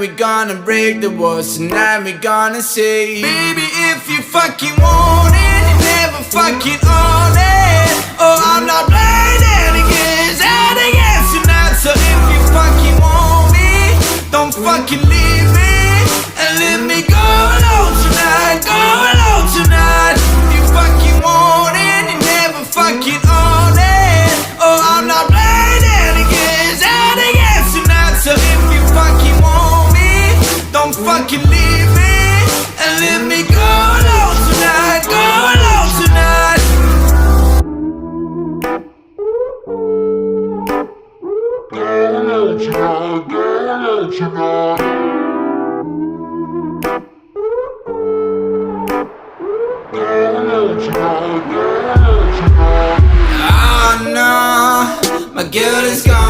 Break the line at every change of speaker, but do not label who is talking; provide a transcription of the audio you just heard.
we gonna break the walls, tonight we gonna say, baby, if you fucking want it, you never fucking own it. Oh, I'm not playing any games, tonight. So if you fucking want me, don't fucking leave me, and let me go alone tonight, go alone tonight. If you fucking want it, you never fucking own it. Oh, I'm not playing any games, tonight. So if you fucking want me, don't fucking leave me, and let me go alone tonight, go alone tonight.
Go alone tonight, go alone tonight. Go alone tonight, go alone tonight.
Oh no, my girl is gone.